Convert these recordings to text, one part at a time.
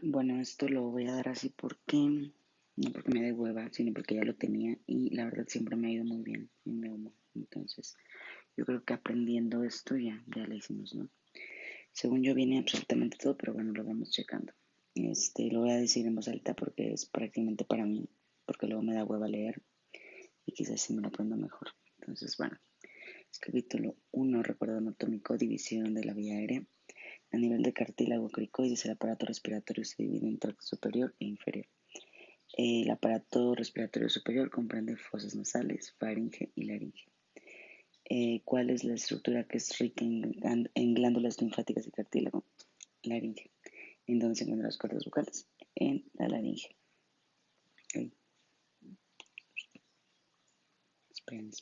Bueno, esto lo voy a dar así porque, no porque me dé hueva, sino porque ya lo tenía y la verdad siempre me ha ido muy bien en Neumo. Entonces, yo creo que aprendiendo esto ya lo hicimos, ¿no? Según yo viene absolutamente todo, pero bueno, lo vamos checando. Lo voy a decir en voz alta porque es prácticamente para mí, porque luego me da hueva leer y quizás sí me lo aprendo mejor. Entonces, bueno, es capítulo 1, recuerdo anatómico, división de la vía aérea. A nivel de cartílago cricoides, el aparato respiratorio se divide en tracto superior e inferior. El aparato respiratorio superior comprende fosas nasales, faringe y laringe. ¿Cuál es la estructura que es rica en glándulas linfáticas y cartílago? Laringe. ¿En dónde se encuentran las cuerdas vocales? En la laringe. Okay. Esperen,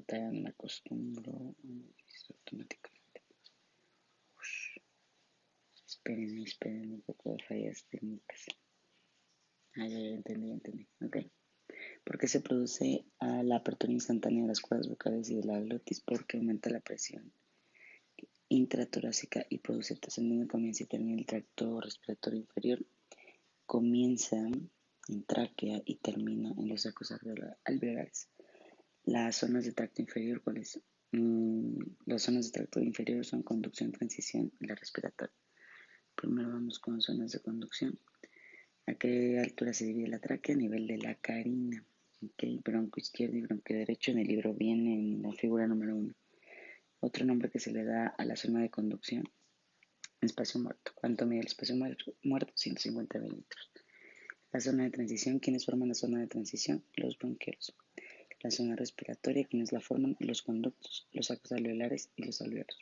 todavía no me acostumbro automáticamente. Esperen, un poco de fallas técnicas. Ya entendí. Ok. ¿Por qué se produce la apertura instantánea de las cuerdas vocales y de la glotis? Porque aumenta la presión intratorácica y produce tos. ¿En donde comienza y termina el tracto respiratorio inferior? Comienza en tráquea y termina en los sacos alveolares. Las zonas de tracto inferior, ¿cuáles? Las zonas de tracto inferior son conducción, transición y la respiratoria. Primero vamos con zonas de conducción. ¿A qué altura se divide la tráquea? A nivel de la carina. Okay. Bronco izquierdo y bronco derecho en el libro viene en la figura número 1. Otro nombre que se le da a la zona de conducción, espacio muerto. ¿Cuánto mide el espacio muerto? 150 milímetros. La zona de transición, ¿quiénes forman la zona de transición? Los bronquiolos. La zona respiratoria, ¿quiénes la forman? Los conductos, los sacos alveolares y los alveolos.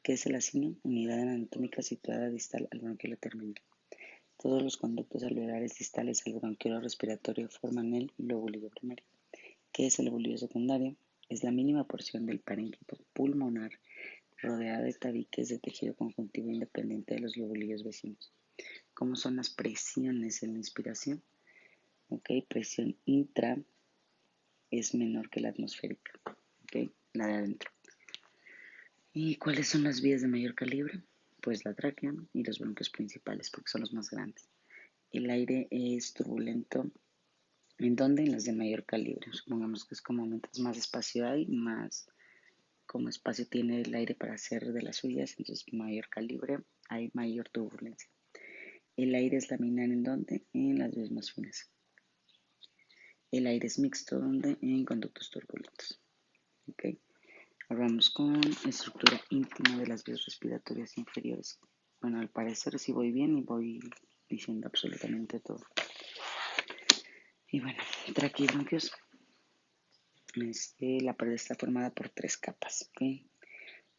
¿Qué es el acino? Unidad anatómica situada distal al bronquiolo terminal. Todos los conductos alveolares distales al bronquiolo respiratorio forman el lobulillo primario. ¿Qué es el lobulillo secundario? Es la mínima porción del parénquima pulmonar rodeada de tabiques de tejido conjuntivo independiente de los lobulillos vecinos. ¿Cómo son las presiones en la inspiración? Okay, presión intra es menor que la atmosférica, okay, la de adentro. ¿Y cuáles son las vías de mayor calibre? Pues la tráquea y los bronquios principales, porque son los más grandes. El aire es turbulento. ¿En dónde? En las de mayor calibre. Supongamos que es como mientras más espacio hay, más como espacio tiene el aire para hacer de las suyas, entonces mayor calibre, hay mayor turbulencia. El aire es laminar ¿en dónde? En las vías más finas. El aire es mixto, ¿dónde? En conductos turbulentos. Okay. Ahora vamos con estructura íntima de las vías respiratorias inferiores. Bueno, al parecer sí voy bien y voy diciendo absolutamente todo. Y bueno, tráquea y bronquios. La pared está formada por 3 capas, ¿okay?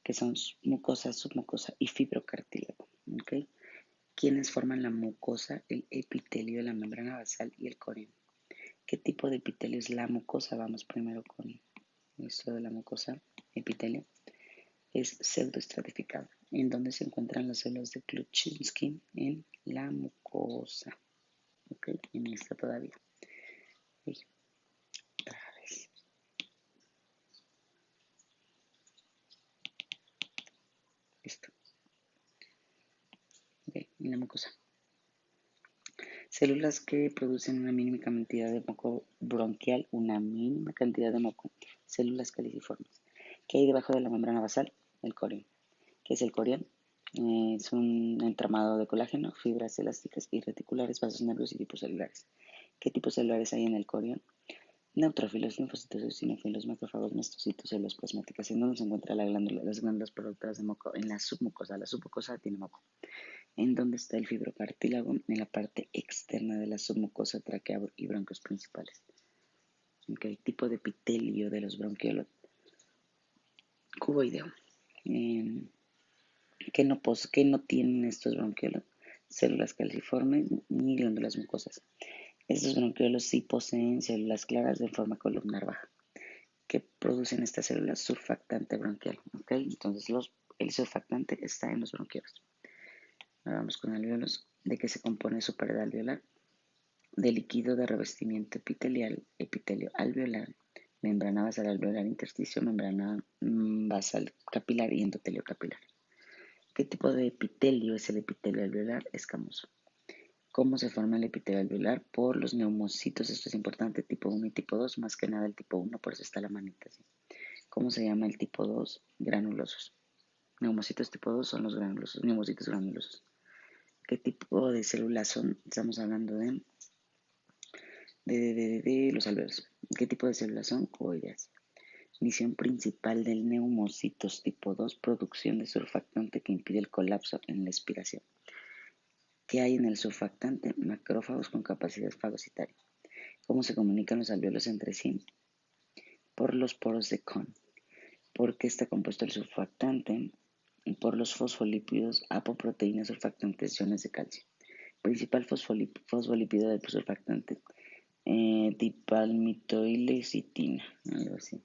Que son mucosa, submucosa y fibrocartílago. ¿Okay? ¿Quiénes forman la mucosa? El epitelio de la membrana basal y el corión. ¿Qué tipo de epitelio es la mucosa? Vamos primero con esto de la mucosa. Epitelio es pseudoestratificado. ¿En dónde se encuentran las células de Kluchinsky? En la mucosa. ¿Ok? En esta todavía. Otra vez. Listo. Ok, en la mucosa. Células que producen una mínima cantidad de moco bronquial, una mínima cantidad de moco. Células caliciformes. ¿Qué hay debajo de la membrana basal? El corión. ¿Qué es el corión? Es un entramado de colágeno, fibras elásticas y reticulares, vasos nerviosos y tipos celulares. ¿Qué tipos celulares hay en el corión? Neutrófilos, linfocitos, eosinofilos, macrófagos, mastocitos, células plasmáticas. ¿En dónde se encuentra la glándula? Las glándulas productoras de moco. En la submucosa. La submucosa tiene moco. ¿En dónde está el fibrocartílago? En la parte externa de la submucosa, tráquea y bronquios principales. ¿Qué tipo de epitelio de los bronquiolos? Cuboideo. ¿Qué no tienen estos bronquiolos? Células calciformes ni glándulas mucosas. Estos bronquiolos sí poseen células claras de forma columnar baja. ¿Qué producen estas células? Surfactante bronquial. ¿Okay? Entonces el surfactante está en los bronquiolos. Ahora vamos con alveolos. ¿De qué se compone su pared alveolar? De líquido de revestimiento epitelial, epitelio alveolar, membrana basal alveolar, intersticio, membrana basal capilar y endotelio capilar. ¿Qué tipo de epitelio es el epitelio alveolar escamoso? ¿Cómo se forma el epitelio alveolar? Por los neumocitos, esto es importante, tipo 1 y tipo 2, más que nada el tipo 1, por eso está la manita así. ¿Cómo se llama el tipo 2? Granulosos. Neumocitos tipo 2 son los granulosos, neumocitos granulosos. ¿Qué tipo de células son? Estamos hablando de los alveolos. ¿Qué tipo de células son? Coideas. Misión principal del neumocitos tipo 2, producción de surfactante que impide el colapso en la expiración. ¿Qué hay en el surfactante? Macrófagos con capacidad fagocitaria. ¿Cómo se comunican los alveolos entre sí? Por los poros de Kohn. ¿Por qué está compuesto el surfactante? Por los fosfolípidos, apoproteínas surfactantes, iones de calcio. Principal fosfolípido del surfactante, dipalmitoilecitina, algo así.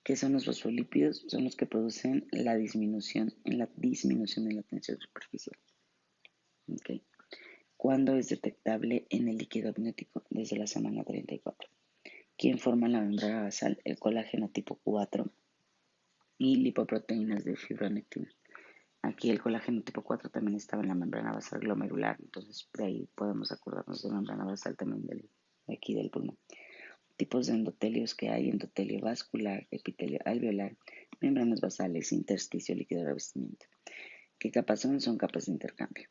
¿Qué son los fosfolípidos? Son los que producen la disminución en la tensión superficial. Okay. ¿Cuándo es detectable en el líquido amniótico? Desde la semana 34. ¿Quién forma la membrana basal? El colágeno tipo 4 y lipoproteínas de fibronectina. Aquí el colágeno tipo 4 también estaba en la membrana basal glomerular, entonces de ahí podemos acordarnos de la membrana basal también de aquí del pulmón. Tipos de endotelios que hay: endotelio vascular, epitelio alveolar, membranas basales, intersticio, líquido de revestimiento. ¿Qué capas son? Son capas de intercambio.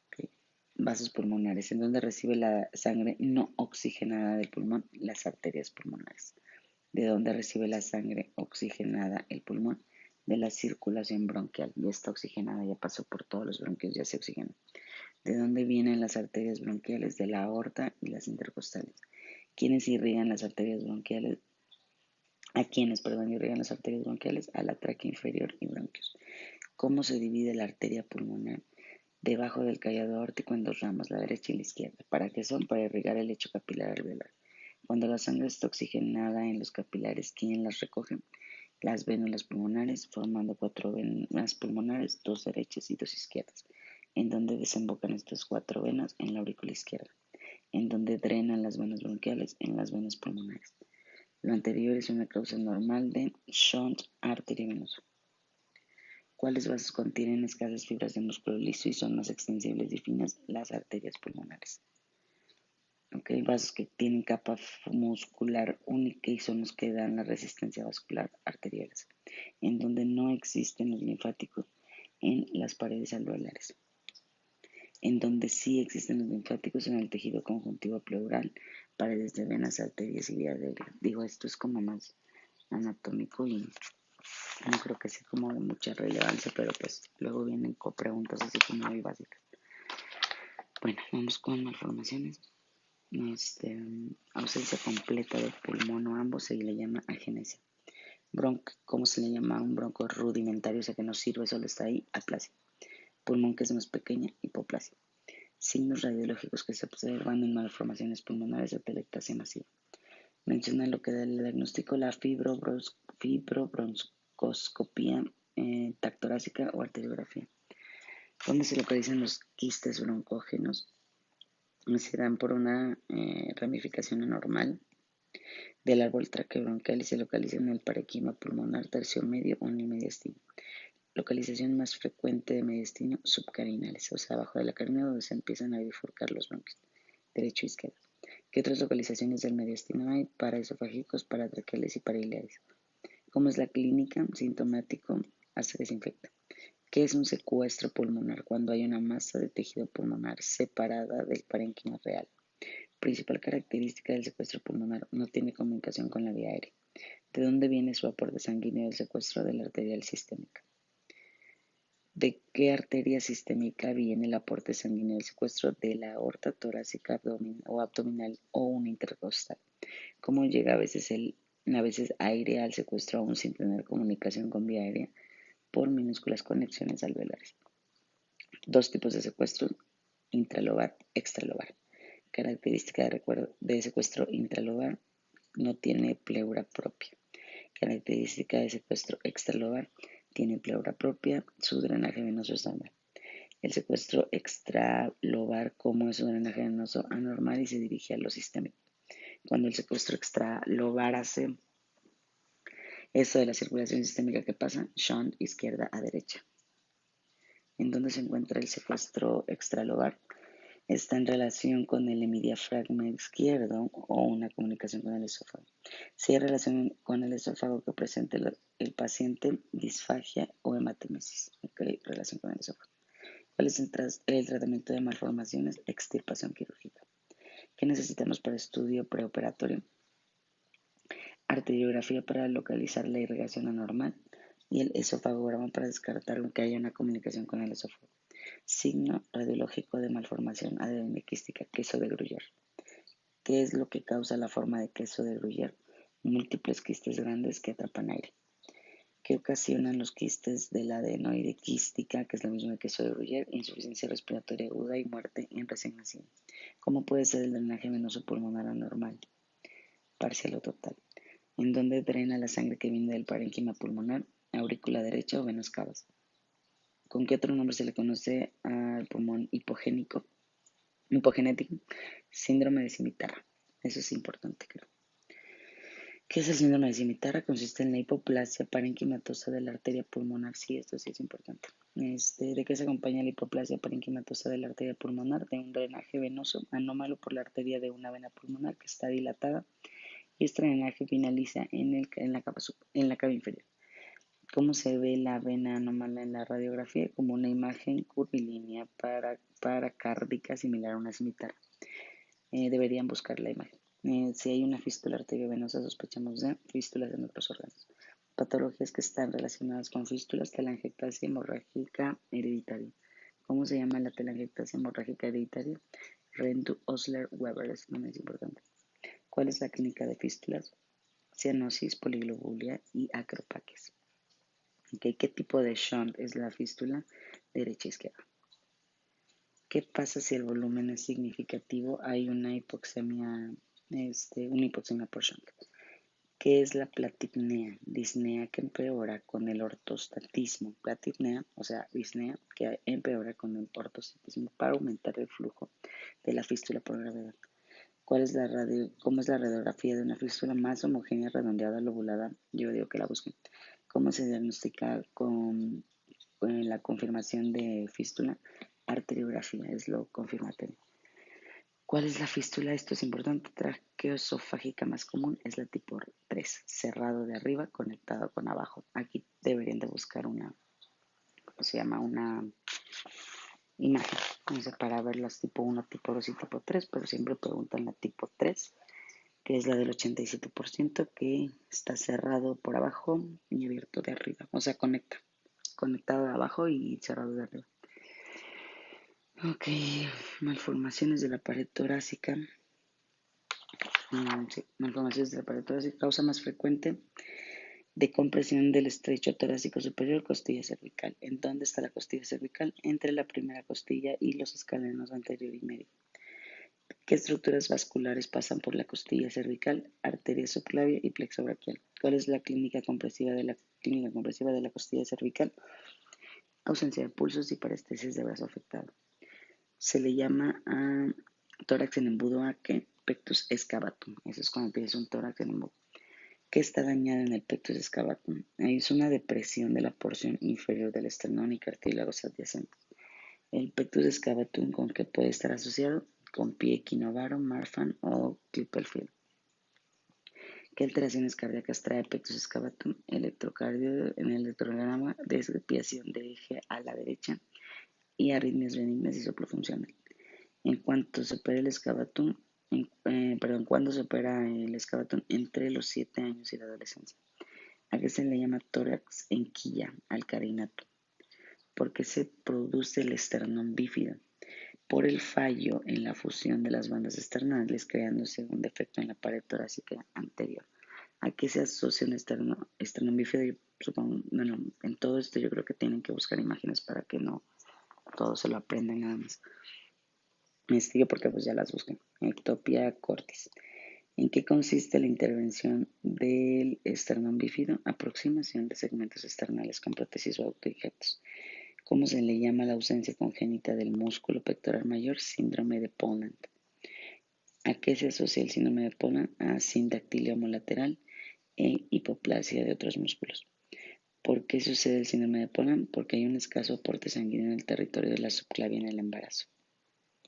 Okay. Vasos pulmonares, en donde recibe la sangre no oxigenada del pulmón, las arterias pulmonares. ¿De dónde recibe la sangre oxigenada el pulmón? De la circulación bronquial. Ya está oxigenada, ya pasó por todos los bronquios, ya se oxigenó. ¿De dónde vienen las arterias bronquiales? De la aorta y las intercostales. ¿Quiénes irrigan las arterias bronquiales? ¿A quiénes, irrigan las arterias bronquiales? A la tráquea inferior y bronquios. ¿Cómo se divide la arteria pulmonar? Debajo del callado aórtico en dos ramas, la derecha y la izquierda. ¿Para qué son? Para irrigar el lecho capilar alveolar. Cuando la sangre está oxigenada en los capilares, ¿quién las recoge? Las vénulas pulmonares, formando 4 venas pulmonares, 2 derechas y 2 izquierdas. ¿En dónde desembocan estas 4 venas? En la aurícula izquierda. ¿En dónde drenan las venas bronquiales? En las venas pulmonares. Lo anterior es una causa normal de shunt arteriovenoso. ¿Cuáles vasos contienen escasas fibras de músculo liso y son más extensibles y finas? Las arterias pulmonares. Okay, vasos que tienen capa muscular única y son los que dan la resistencia vascular arteriales. En donde no existen los linfáticos, en las paredes alveolares. En donde sí existen los linfáticos, en el tejido conjuntivo pleural, paredes de venas, arterias y vías aéreas. Digo, esto es como más anatómico y no creo que sea como de mucha relevancia, pero pues luego vienen con preguntas así como muy básicas. Bueno, vamos con malformaciones. Ausencia completa del pulmón o ambos se le llama agenesia. ¿Cómo se le llama a un bronco rudimentario? O sea que no sirve, solo está ahí, aplasia. Pulmón que es más pequeña, hipoplasia. Signos radiológicos que se observan en malformaciones pulmonares de atelectasia masiva. Menciona lo que da el diagnóstico: la fibrobroncoscopía tactorácica o arteriografía. ¿Dónde se localizan los quistes broncógenos? Se dan por una ramificación anormal del árbol traqueobronquial y se localiza en el parenquima pulmonar tercio medio o en el mediastino. Localización más frecuente de mediastino: subcarinales, o sea, abajo de la carina donde se empiezan a bifurcar los bronquios, derecho e izquierdo. ¿Qué otras localizaciones del mediastino hay? Paraesofágicos, paratraqueales y paraileales. ¿Cómo es la clínica? Sintomático hasta que se infecta. ¿Qué es un secuestro pulmonar? Cuando hay una masa de tejido pulmonar separada del parénquima real. Principal característica del secuestro pulmonar: no tiene comunicación con la vía aérea. ¿De dónde viene su aporte sanguíneo del secuestro? De la arterial sistémica. ¿De qué arteria sistémica viene el aporte sanguíneo del secuestro? De la aorta torácica abdominal o una intercostal. ¿Cómo llega a veces aire al secuestro aún sin tener comunicación con vía aérea? Por minúsculas conexiones alveolares. Dos tipos de secuestro: intralobar, extralobar. Característica de secuestro intralobar: no tiene pleura propia. Característica de secuestro extralobar: tiene pleura propia, su drenaje venoso estándar. El secuestro extralobar, como es su drenaje venoso anormal y se dirige a lo sistémico. Cuando el secuestro extralobar hace eso de la circulación sistémica, ¿qué pasa? Shunt izquierda a derecha. en donde se encuentra el secuestro extralobar. Está en relación con el hemidiafragma izquierdo o una comunicación con el esófago. Si hay relación con el esófago que presente el paciente disfagia o hematemesis. Okay, relación con el esófago. ¿Cuál es el tratamiento de malformaciones? Extirpación quirúrgica. ¿Qué necesitamos para estudio preoperatorio? Arteriografía para localizar la irrigación anormal y el esofagograma para descartar que haya una comunicación con el esófago. Signo radiológico de malformación adenoquística, queso de Gruyère. ¿Qué es lo que causa la forma de queso de Gruyère? Múltiples quistes grandes que atrapan aire. ¿Qué ocasionan los quistes de la adenoide quística, que es lo mismo que queso de Gruyère? Insuficiencia respiratoria aguda y muerte en recién nacido. ¿Cómo puede ser el drenaje venoso pulmonar anormal? Parcial o total. ¿En dónde drena la sangre que viene del parénquima pulmonar? Aurícula derecha o venas cavas. ¿Con qué otro nombre se le conoce al pulmón hipogenético? Síndrome de cimitarra. Eso es importante, creo. ¿Qué es el síndrome de cimitarra? Consiste en la hipoplasia parenquimatosa de la arteria pulmonar. Sí, esto sí es importante. ¿De qué se acompaña la hipoplasia parenquimatosa de la arteria pulmonar? De un drenaje venoso anómalo por la arteria de una vena pulmonar que está dilatada y este drenaje finaliza en la cava inferior. ¿Cómo se ve la vena anómala en la radiografía? Como una imagen curvilínea paracárdica similar a una cimitarra. Deberían buscar la imagen. Si hay una fístula arteriovenosa, sospechamos de fístulas en otros órganos. Patologías que están relacionadas con fístulas, telangiectasia hemorrágica hereditaria. ¿Cómo se llama la telangiectasia hemorrágica hereditaria? Rendu-Osler-Weber, es no es importante. ¿Cuál es la clínica de fístulas? Cianosis, poliglobulia y acropaquias. Okay, ¿qué tipo de shunt es la fístula? Derecha e izquierda. ¿Qué pasa si el volumen es significativo? Hay una hipoxemia por shunt. ¿Qué es la platipnea? Disnea que empeora con el ortostatismo. Platipnea, o sea, disnea que empeora con el ortostatismo para aumentar el flujo de la fístula por gravedad. ¿Cómo es la radiografía de una fístula más homogénea, redondeada, lobulada? Yo digo que la busquen. ¿Cómo se diagnostica con la confirmación de fístula? Arteriografía es lo confirmatorio. ¿Cuál es la fístula? Esto es importante. Traqueoesofágica más común es la tipo 3, cerrado de arriba, conectado con abajo. Aquí deberían de buscar una imagen, no sé, para ver las tipo 1, tipo 2 y tipo 3, pero siempre preguntan la tipo 3, que es la del 87%, que está cerrado por abajo y abierto de arriba, o sea, conectado de abajo y cerrado de arriba. Ok, malformaciones de la pared torácica. Sí, malformaciones de la pared torácica, causa más frecuente de compresión del estrecho torácico superior, costilla cervical. ¿En dónde está la costilla cervical? Entre la primera costilla y los escalenos anterior y medio. ¿Qué estructuras vasculares pasan por la costilla cervical? Arteria subclavia y plexo braquial. ¿Cuál es la clínica compresiva de la costilla cervical? Ausencia de pulsos y parestesis de brazo afectado. Se le llama a tórax en embudo a que pectus excavatum. Eso es cuando tienes un tórax en embudo. ¿Qué está dañado en el pectus excavatum? Es una depresión de la porción inferior del esternón y cartílagos adyacentes. El pectus excavatum, ¿con qué puede estar asociado? Con pie equinovaro, Marfan o Klippel-Feil. ¿Qué alteraciones cardíacas trae pectus excavatum? Electrocardio en el electrocardiograma, desviación de eje a la derecha y arritmias benignas y soplo funcional. ¿Cuándo se opera el excavatum? Entre los 7 años y la adolescencia. ¿A qué se le llama tórax en quilla? Al carinato. ¿Por qué se produce el esternón bífido? Por el fallo en la fusión de las bandas esternales, creándose un defecto en la pared torácica anterior. ¿A qué se asocia un esternón bífido? Yo supongo, bueno, en todo esto yo creo que tienen que buscar imágenes para que no todos se lo aprendan nada más. Yo porque pues ya las busqué. Ectopia cortis. ¿En qué consiste la intervención del esternón bífido? Aproximación de segmentos esternales con prótesis o autoinjertos. ¿Cómo se le llama la ausencia congénita del músculo pectoral mayor? Síndrome de Poland. ¿A qué se asocia el síndrome de Poland? A sindactilia homolateral e hipoplasia de otros músculos. ¿Por qué sucede el síndrome de Poland? Porque hay un escaso aporte sanguíneo en el territorio de la subclavia en el embarazo.